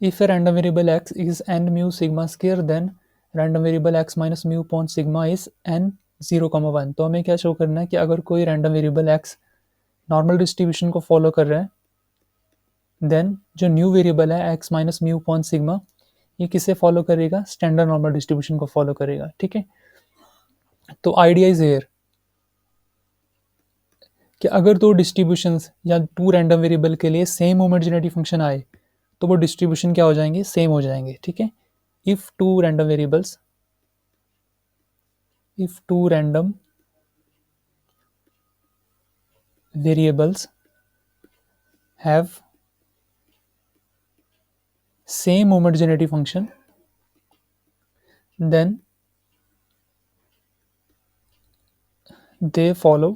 If a random variable x is n mu sigma square, then random variable x minus mu upon sigma is n 0,1. तो हमें क्या show करना है कि अगर कोई random variable x normal distribution को फॉलो कर रहा है, देन जो न्यू वेरिएबल है x minus mu upon sigma, ये किसे फॉलो करेगा? स्टैंडर्ड नॉर्मल डिस्ट्रीब्यूशन को फॉलो करेगा। ठीक है, तो आइडिया इज हेयर कि अगर दो डिस्ट्रीब्यूशंस या टू रैंडम वेरिएबल के लिए सेम होमोजेनिटी फंक्शन आए तो वो डिस्ट्रीब्यूशन क्या हो जाएंगे? सेम हो जाएंगे। ठीक है, if two random variables have same homogeneity function, then they follow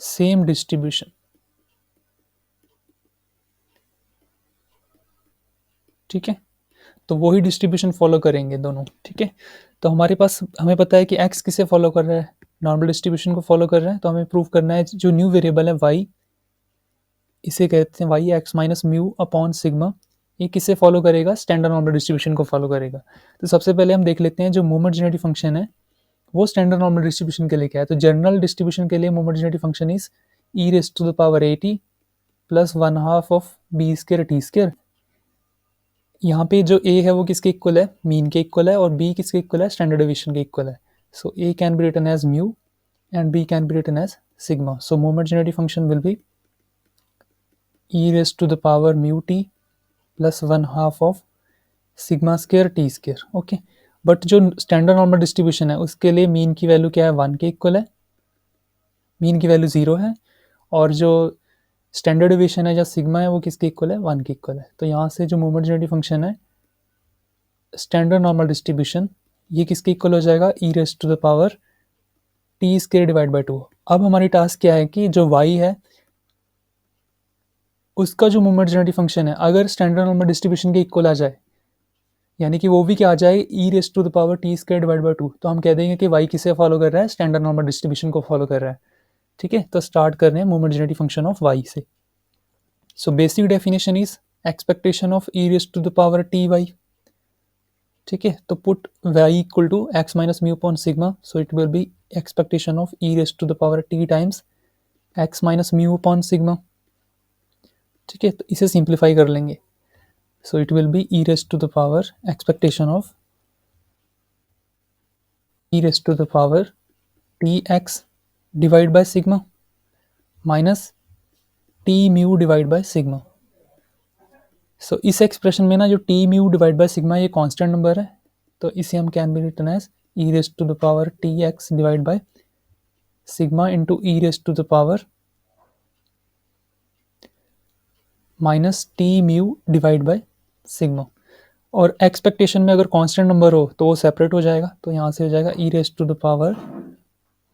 same distribution। ठीक है, तो वही डिस्ट्रीब्यूशन फॉलो करेंगे दोनों। ठीक है, तो हमारे पास हमें पता है कि x किसे फॉलो कर रहा है? नॉर्मल डिस्ट्रीब्यूशन को फॉलो कर रहा है। तो हमें प्रूव करना है जो न्यू वेरिएबल है y, इसे कहते हैं y x minus mu upon sigma, ये किसे फॉलो करेगा? स्टैंडर्ड नॉर्मल डिस्ट्रीब्यूशन को फॉलो करेगा। तो सबसे पहले हम देख लेते हैं जो होमोजेनिटी फंक्शन है वो स्टैंडर्ड नॉर्मल डिस्ट्रीब्यूशन के लिए क्या है। तो जनरल डिस्ट्रीब्यूशन के लिए homogeneity function is e raise to the power at plus 1/2 of b square t square. यहाँ पे जो a है वो किसके इक्वल है? मीन के इक्वल है, और b किसके इक्वल है? स्टैंडर्ड डेविएशन के इक्वल है। So a can be written as mu and b can be written as sigma. So homogeneity function will be e raise to the power mu t plus 1/2 of sigma square T square. Okay, but जो standard normal distribution है उसके लिए mean की value क्या है? 1 के equal है, mean की वैल्यू 0 है, और जो स्टैंडर्ड डेविएशन है या सिग्मा है वो किसके इक्वल है? 1 के इक्वल है। तो यहाँ से जो होमोजेनिटी फंक्शन है स्टैंडर्ड नॉर्मल डिस्ट्रीब्यूशन, ये किसके इक्वल हो जाएगा? e raise to the power T square divide by 2। अब हमारी टास्क क्या है कि जो y है उसका जो होमोजेनिटी फंक्शन है अगर स्टैंडर्ड नॉर्मल डिस्ट्रीब्यूशन के इक्वल आ जाए, यानी कि वो भी क्या आ जाए? e raise to the power T square divide by 2, तो हम कह देंगे कि y किसे फॉलो कर रहा है? स्टैंडर्ड नॉर्मल डिस्ट्रीब्यूशन को फॉलो कर रहा है। ठीक है, तो स्टार्ट कर रहे हैं होमोजेनिटी फंक्शन ऑफ y से। So basic definition is expectation of e raise to the power T Y. ठीक है, तो put y equal to x minus mu upon sigma, so it will be expectation of e raise to the power t times x minus mu upon sigma. ठीक है, तो इसे simplify कर लेंगे। So it will be e raise to the power expectation of e raise to the power tx divide by sigma minus t mu divide by sigma. So इस expression में ना जो t mu divide by sigma ये constant number है, तो इसे हम can be written as e raise to the power tx divide by sigma into e raise to the power minus T mu divide by sigma. और expectation में अगर constant number हो तो वो सेपरेट हो जाएगा, तो यहाँ से हो जाएगा e raise to the power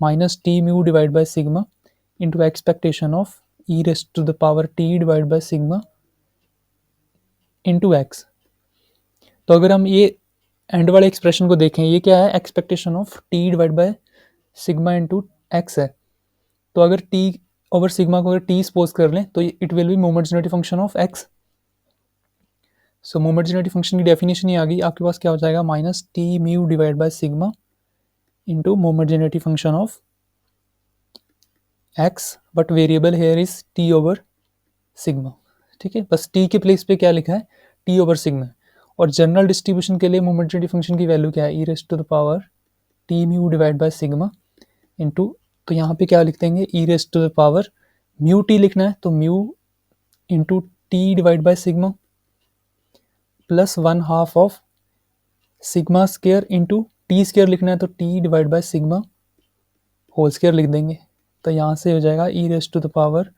minus T mu divide by sigma into expectation of e raise to the power t divide by sigma into X. तो अगर हम ये एंड वाले एक्सप्रेशन को देखें, ये क्या है? Expectation of t divide by sigma into x है। तो अगर t ओवर सिग्मा को अगर t सपोज कर लें तो it will B homogeneity function of x। So homogeneity function की डेफिनेशन ही आ गई आपके पास। क्या हो जाएगा? Minus T mu divide by sigma into homogeneity function of x, but variable here is t over sigma. ठीक है, बस t के प्लेस पे क्या लिखा है? t over sigma. और जनरल डिस्ट्रीब्यूशन के लिए होमोजेनिटी फंक्शन की वैल्यू क्या है? e raise to the power t mu divide by sigma into, तो यहाँ पे क्या लिख देंगे? e raise to the power mu t लिखना है तो mu into T divide by sigma plus 1/2 of sigma square into T square लिखना है तो T divide by sigma whole square लिख देंगे। तो यहाँ से हो जाएगा e raise to the power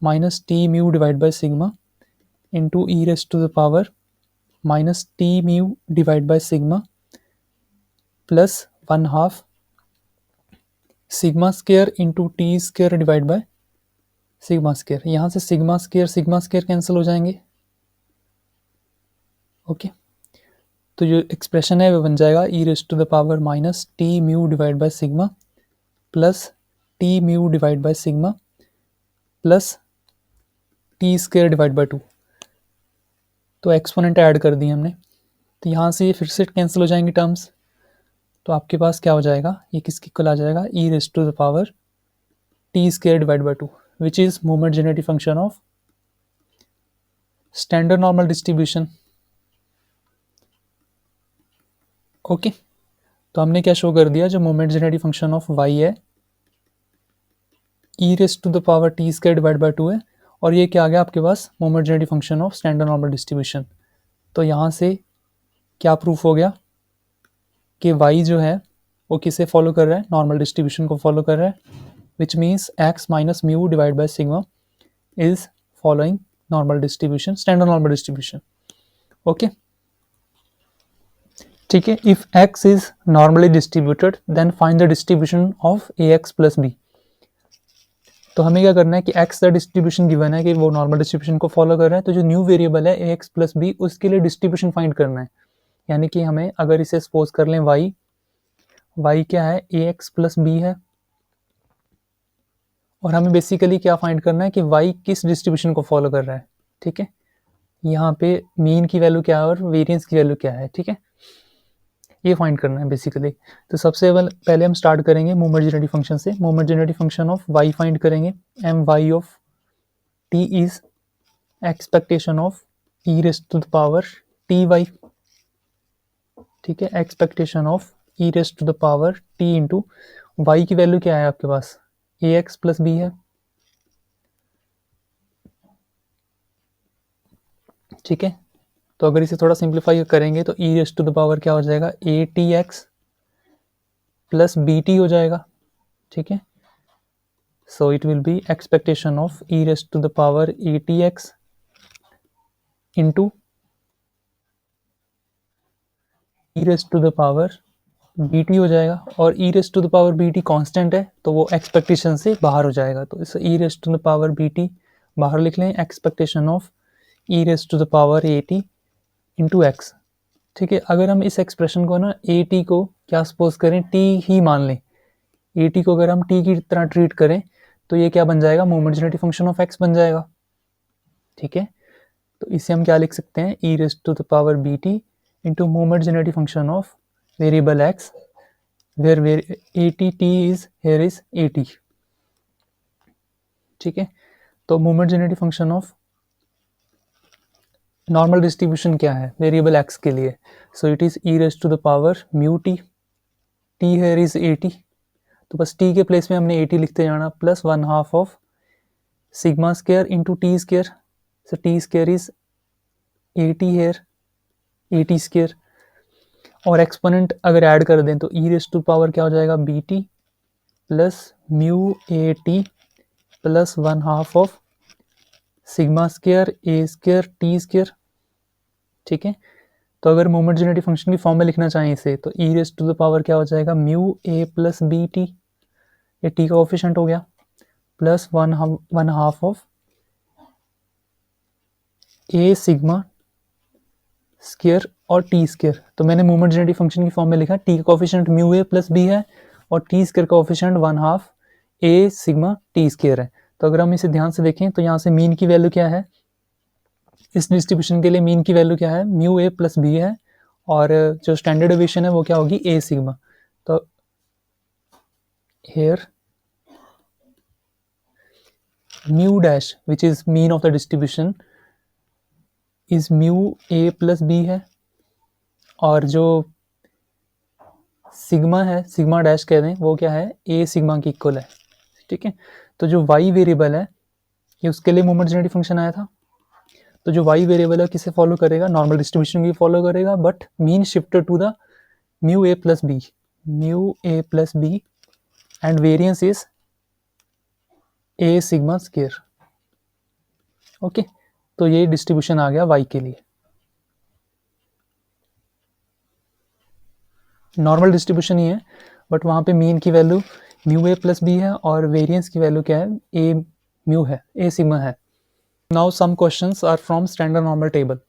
minus T mu divide by sigma into e raise to the power minus T mu divide by sigma plus 1/2 sigma square into T square divide by sigma square. यहाँ से sigma square cancel हो जाएंगे। Okay, तो जो expression है वो बन जाएगा e raise to the power minus T mu divide by sigma plus T mu divide by sigma plus T square divide by 2। तो एक्सपोनेंट ऐड कर दिए हमने, तो यहाँ से ये फिर से कैंसिल हो जाएंगे टर्म्स, तो आपके पास क्या हो जाएगा, ये किसके इक्वल आ जाएगा, e raise to the power T square divide by 2, which is moment generative function of standard normal distribution. Okay, तो हमने क्या शो कर दिया, जो moment generative function of y है e raise to the power T square divide by 2 है, और ये क्या आ गया आपके पास, moment generative function of standard normal distribution. तो यहाँ से क्या प्रूफ हो गया कि y जो है वो किसे फॉलो कर रहा है, नॉर्मल डिस्ट्रीब्यूशन को फॉलो कर रहा है, which means x minus mu divide by sigma is following normal distribution, standard normal distribution. Okay, ठीक है, if x is normally distributed then find the distribution of ax plus b। तो हमें क्या करना है कि x का डिस्ट्रीब्यूशन गिवन है कि वो नॉर्मल डिस्ट्रीब्यूशन को फॉलो कर रहा है, तो जो न्यू वेरिएबल है ax प्लस b उसके लिए डिस्ट्रीब्यूशन फाइंड करना है। यानी कि हमें अगर इसे सपोज कर लें y क्या है, ax प्लस b है, और हमें बेसिकली क्या फाइंड करना है कि y किस डिस्ट्रीब्यूशन को फॉलो कर रहा है। ठीक है, यहाँ पे मीन की वैल्यू क्या है और वेरिएंस की वैल्यू क्या है, ठीक है, ये फाइंड करना है बेसिकली। तो सबसे पहले हम स्टार्ट करेंगे मोमेंट जेनरेटिव फंक्शन से। Moment generative function of y find करेंगे, M Y of t is expectation of e raise to the power T Y. ठीक है, expectation of e raise to the power t into y की value क्या है आपके पास, ax plus b है। ठीक है, तो अगर इसे थोड़ा सिंप्लीफाई करेंगे तो e raise to the power क्या हो जाएगा, a t x plus B t हो जाएगा। ठीक है, so it will be expectation of e raise to the power a t x into e raise to the power b t हो जाएगा, और e raise to the power b t constant है तो वो एक्सपेक्टेशन से बाहर हो जाएगा, तो इसे e raise to the power b t बाहर लिख लें, expectation of e raise to the power a t into x. ठीक है, अगर हम इस एक्सप्रेशन को ना ए टी को क्या सपोज करें, टी ही मान लें, ए टी को अगर हम टी की तरह ट्रीट करें तो ये क्या बन जाएगा, moment generative function of x बन जाएगा। ठीक है, तो इसे हम क्या लिख सकते हैं, e raise to the power b t into moment generative function of variable x where a t t is here is A t. ठीक है, तो moment generative function of normal distribution क्या है वेरिएबल एक्स के लिए, so it is e raise to the power mu t, t here is A t, तो बस T के प्लेस में हमने ए टी लिखते जाना, plus 1/2 of sigma square into T square, so T square is A T here A T square, और exponent अगर add कर दें तो ई रेज टू पावर क्या हो जाएगा, B T plus mu A T plus 1/2 of sigma square A square T square. ठीक है, तो अगर मोमेंट जेनरेटिव फंक्शन की फॉर्म में लिखना चाहें इसे, तो e raise to the power क्या हो जाएगा, mu A plus B T, ये टी का कोफिशिएंट हो गया, plus 1/2 of A sigma square और टी स्क्वायर। तो मैंने मोमेंट जेनरेटिव फंक्शन की फॉर्म में लिखा, टी का coefficient mu A plus B है और टी स्क्वायर का कोफिशिएंट 1/2 ए सिग्मा टी स्क्वायर है। तो अगर हम इसे ध्यान से देखें तो यहाँ से मीन की वैल्यू क्या है, इस डिस्ट्रीब्यूशन के लिए मीन की वैल्यू क्या है, म्यू ए प्लस बी है, और जो स्टैंडर्ड डेविएशन है वो क्या होगी, ए सिग्मा। तो here mu dash which is mean of the distribution is mu A plus B है, और जो सिग्मा है, सिग्मा डैश कह दें, वो क्या है, ए सिग्मा की इक्वल है। ठीक है, तो जो वाई वेरिएबल है ये उसके लिए मोमेंट जेनरेटिव फंक्शन आया था, तो जो वाई वेरिएबल है किसे फॉलो करेगा, नॉर्मल डिस्ट्रीब्यूशन की फॉलो करेगा, but mean shifted to the mu A plus B, mu A plus B and variance is A sigma square. Okay, तो ये डिस्ट्रीब्यूशन आ गया वाई के लिए। नॉर्मल डिस्ट्रीब्यूशन ही है, बट वहाँ पे मीन की value mu A plus B है और वेरिएंस की वैल्यू क्या है, ए म्यू है, ए सिग्मा है। Now some questions are from standard normal table.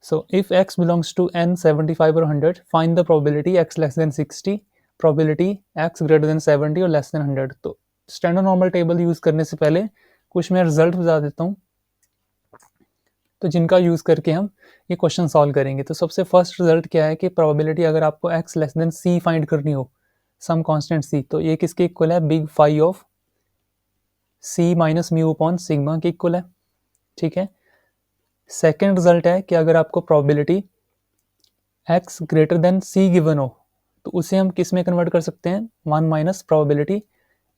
So if x belongs to n 75 or 100, find the probability x less than 60, probability x greater than 70 और less than 100। तो standard normal table use करने से पहले कुछ मैं result बता देता हूँ। तो जिनका यूज़ करके हम ये क्वेश्चन सॉल्व करेंगे। तो सबसे फर्स्ट रिजल्ट क्या है कि प्रोबेबिलिटी अगर आपको x less then c find करनी हो, सम कांस्टेंट c, तो ये किसके इक्वल है, big phi of c minus mu upon sigma के इक्वल है। ठीक है। सेकेंड रिजल्ट है कि अगर आपको probability x greater than c given हो, तो उसे हम किस में कन्वर्ट कर सकते हैं, 1 minus probability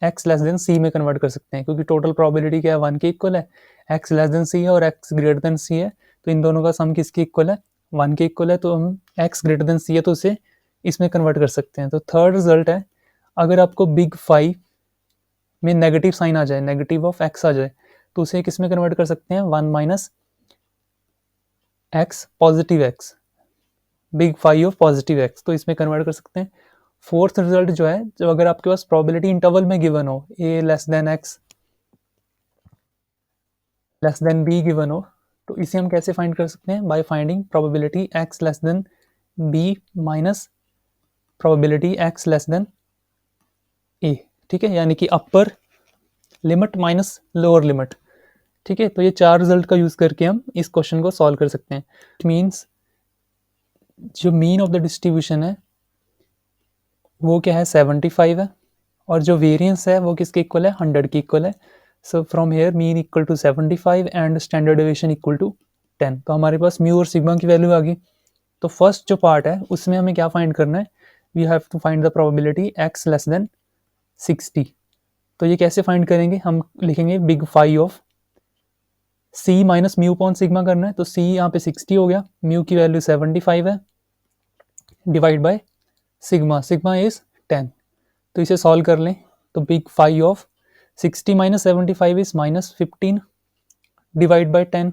x less then c में कन्वर्ट कर सकते हैं, क्योंकि टोटल प्रोबेबिलिटी क्या है, 1 के इक्वल है, x लेस देन c है और x ग्रेटर देन c है, तो इन दोनों का सम किसके इक्वल है, 1 के इक्वल है, तो हम x ग्रेटर देन c है तो उसे इसमें कन्वर्ट कर सकते हैं। तो थर्ड रिजल्ट है, अगर आपको बिग फाई में नेगेटिव साइन आ जाए, नेगेटिव ऑफ x आ जाए, तो उसे किस में कन्वर्ट कर सकते हैं, 1 minus x positive x, big phi of positive x, तो इसमें कन्वर्ट कर सकते हैं। फोर्थ रिजल्ट जो है, जब अगर आपके पास प्रोबेबिलिटी इंटरवल में गिवन हो, a less than x less then b given हो, तो इसे हम कैसे फाइंड कर सकते हैं, by finding probability x less then b minus probability x less then a। ठीक है, यानी कि upper limit minus lower limit. ठीक है, तो ये चार रिजल्ट का यूज करके हम इस क्वेश्चन को सॉल्व कर सकते हैं। इट मीन्स जो मीन ऑफ द डिस्ट्रीब्यूशन है वो क्या है, 75 है, और जो वेरिएंस है वो किसके इक्वल है, 100 के इक्वल है। So from here mean equal to 75 and standard deviation equal to 10। तो हमारे पास म्यू और सिग्मा की वैल्यू आ गई। तो फर्स्ट जो पार्ट है उसमें हमें क्या फाइंड करना है, we have to find the probability x less than 60। तो ये कैसे फाइंड करेंगे, हम लिखेंगे big phi of c minus mu upon sigma करना है, तो c यहाँ पे 60 हो गया, म्यू की वैल्यू 75 है, divide by sigma, sigma is 10। तो इसे सॉल्व कर लें, तो big phi of 60 minus 75 is minus 15 divide by 10,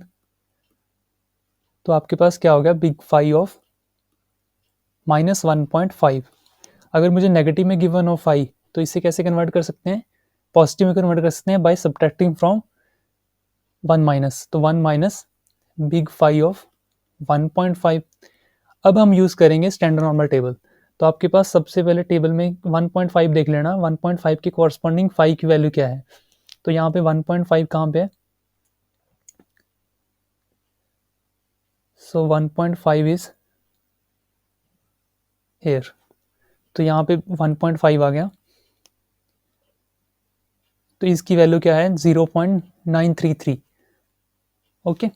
तो आपके पास क्या हो गया, बिग फाई ऑफ माइनस 1.5। अगर मुझे नेगेटिव में गिवन हो फाई, तो इसे कैसे कन्वर्ट कर सकते हैं, पॉजिटिव में कन्वर्ट कर सकते हैं बाय सब्ट्रैक्टिंग फ्रॉम 1 माइनस, तो 1 माइनस बिग फाई ऑफ 1.5। अब हम यूज़ करेंगे स्टैंडर्ड नॉर्मल टेबल। तो आपके पास सबसे पहले टेबल में 1.5 देख लेना, 1.5 की कॉरस्पॉन्डिंग फाई की वैल्यू क्या है। तो यहाँ पे 1.5 कहाँ पे है, सो 1.5 इज हेयर, तो यहाँ पे 1.5 आ गया, तो इसकी वैल्यू क्या है, 0.933। ओके,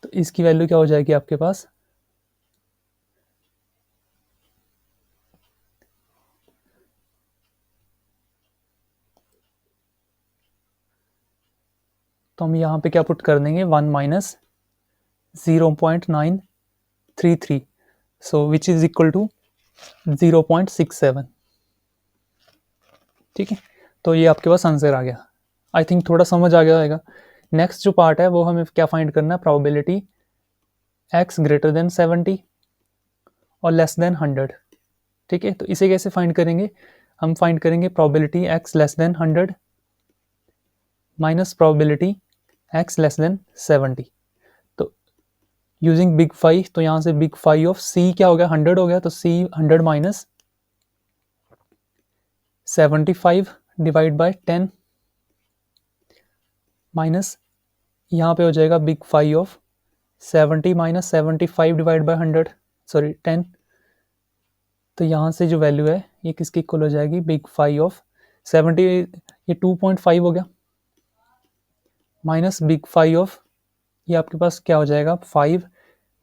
तो इसकी वैल्यू क्या हो जाएगी आपके पास, तो हम यहाँ पे क्या पुट कर देंगे, 1 minus 0.933, so which is equal to 0.67। ठीक है, तो ये आपके पास आंसर आ गया। आई थिंक थोड़ा समझ आ गया होगा। नेक्स्ट जो पार्ट है वो हमें क्या फाइंड करना है, प्रोबेबिलिटी x ग्रेटर देन 70 और लेस देन 100। ठीक है, तो इसे कैसे फाइंड करेंगे, हम फाइंड करेंगे probability x less then 100 minus probability x less then 70। तो यूजिंग बिग फाई, तो यहाँ से बिग फाई ऑफ c क्या हो गया, 100 हो गया, तो c 100 minus 75 divide by 10 minus यहाँ पे हो जाएगा big phi of 70 minus 75 divide by 100, sorry 10। तो यहाँ से जो वैल्यू है ये किसकी इक्वल हो जाएगी, बिग फाई ऑफ 70, ये 2.5 हो गया, माइनस बिग फाई ऑफ, ये आपके पास क्या हो जाएगा, 5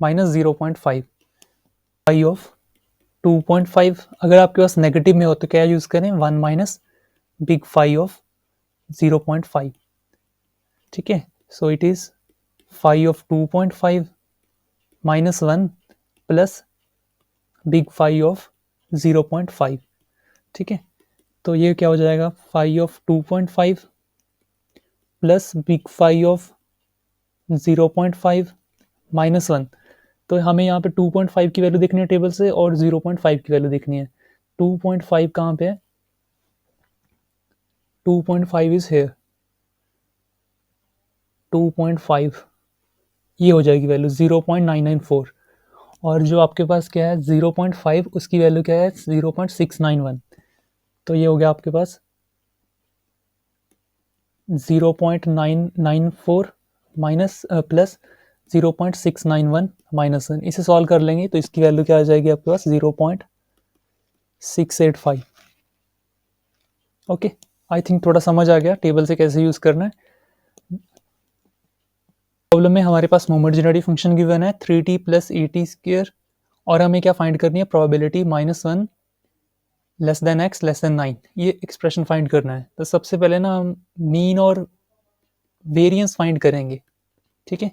माइनस 0.5, फाई ऑफ 2.5। अगर आपके पास नेगेटिव में हो तो क्या यूज़ करें, 1 माइनस बिग फाई ऑफ 0.5। ठीक है, so it is phi of 2.5 minus 1 plus big phi of 0.5। ठीक है, तो ये क्या हो जाएगा, phi of 2.5 plus big phi of 0.5 minus 1। तो हमें यहाँ पे 2.5 की वैल्यू देखनी है टेबल से और 0.5 की वैल्यू देखनी है। 2.5 कहाँ पे है, 2.5 इज हेयर, 2.5 ये हो जाएगी वैल्यू 0.994, और जो आपके पास क्या है 0.5 उसकी वैल्यू क्या है 0.691। तो ये हो गया आपके पास 0.994 माइनस प्लस 0.691 माइनस 1, इसे सॉल्व कर लेंगे तो इसकी वैल्यू क्या आ जाएगी आपके पास 0.685। ओके, आई थिंक थोड़ा समझ आ गया टेबल से कैसे यूज़ करना है। प्रॉब्लम में हमारे पास मोमेंट जेनरेटिव फंक्शन गिवन है 3t प्लस ए स्क्र, और हमें क्या फाइंड करनी है, probability -1 less than x less then 9, ये एक्सप्रेशन फाइंड करना है। तो सबसे पहले ना हम मीन और वेरिएंस फाइंड करेंगे, ठीक है,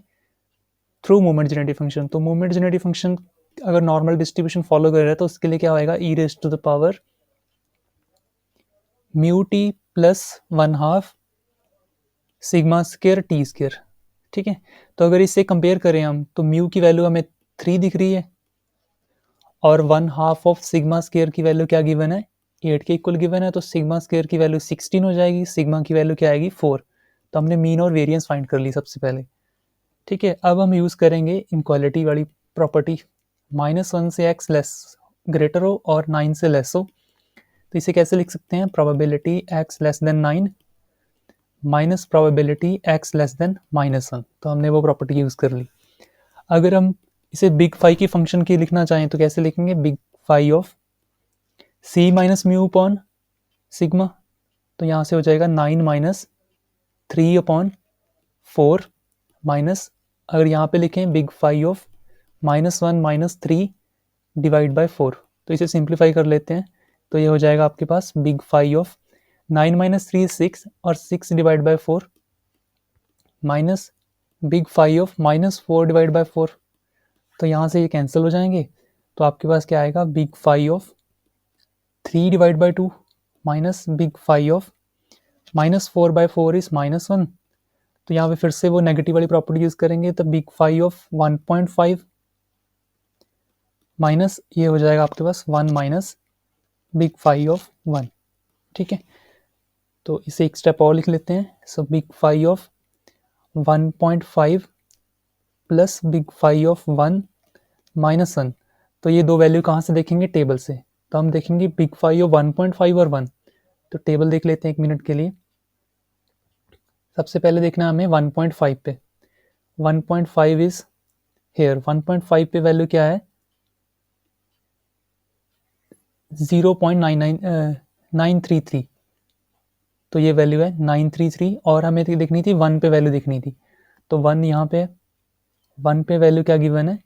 थ्रू मोमेंट जेनरेटिव फंक्शन। तो मोमेंट जेनरेटिव फंक्शन अगर नॉर्मल डिस्ट्रीब्यूशन फॉलो कर रहा है तो उसके लिए क्या होएगा, e raise to the power mu t plus 1/2 sigma square t square, ठीक है। तो अगर इससे कंपेयर करें हम तो म्यू की वैल्यू हमें 3 दिख रही है और 1/2 ऑफ सिग्मा स्क्र की वैल्यू क्या गिवन है, 8 के इक्वल गिवन है। तो सिग्मा स्क्र की वैल्यू 16 हो जाएगी, सिग्मा की वैल्यू क्या आएगी 4। तो हमने मीन और वेरिएंस फाइंड कर ली सबसे पहले, ठीक है। अब हम यूज़ करेंगे इनक्वालिटी वाली प्रॉपर्टी, -1 से x लेस ग्रेटर हो और 9 से लेस हो। तो इसे कैसे लिख सकते हैं, probability x less then 9 minus probability x less then -1। तो हमने वो प्रॉपर्टी यूज़ कर ली। अगर हम इसे बिग फाई की फंक्शन की लिखना चाहें तो कैसे लिखेंगे, big phi of c minus mu upon sigma. तो यहाँ से हो जाएगा 9 माइनस 3 अपॉन 4 माइनस, अगर यहाँ पे लिखें big phi of -1 minus 3 divide by 4, तो इसे सिंप्लीफाई कर लेते हैं। तो ये हो जाएगा आपके पास बिग फाई ऑफ 9 माइनस 3 6 और 6 divide by 4 minus big phi of -4 divide by 4। तो यहाँ से ये कैंसिल हो जाएंगे। तो आपके पास क्या आएगा, big phi of 3 divide by 2 minus big phi of -4 by 4 is -1। तो यहाँ पे फिर से वो नेगेटिव वाली प्रॉपर्टी यूज़ करेंगे। तो बिग फाई ऑफ 1.5 माइनस ये हो जाएगा आपके पास 1 माइनस बिग फाई ऑफ 1, ठीक है। तो इसे एक स्टेप और लिख लेते हैं। So big phi of 1.5 plus big phi of 1 minus 1। तो ये दो वैल्यू कहाँ से देखेंगे, टेबल से। तो हम देखेंगे बिग फाई ऑफ 1.5 और 1। तो टेबल देख लेते हैं एक मिनट के लिए। सबसे पहले देखना है हमें 1.5 पे, 1.5 इज हेयर, 1.5 पे वैल्यू क्या है 0.933। तो ये वैल्यू है 933 और हमें देखनी थी 1 पे वैल्यू देखनी थी। तो 1 यहाँ पे, 1 पे वैल्यू क्या गिवन है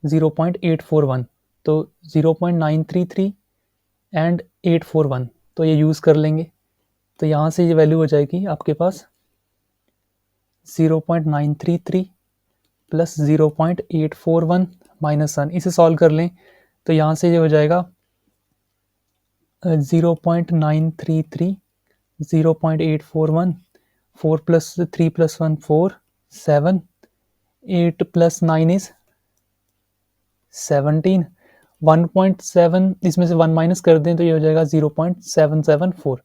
0.841। तो 0.933 एंड 841, तो ये यूज़ कर लेंगे। तो यहाँ से ये वैल्यू हो जाएगी आपके पास 0.933 प्लस 0.841 माइनस 1। इसे सॉल्व कर लें तो यहाँ से ये हो जाएगा 0.933 0.841, 4 प्लस 3 प्लस 1 4 7, 8 प्लस 9 इज 17, 1.7 इसमें से 1 माइनस कर दें तो ये हो जाएगा 0.774।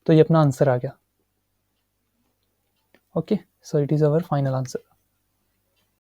तो ये अपना आंसर आ गया। Okay, so it is our final answer.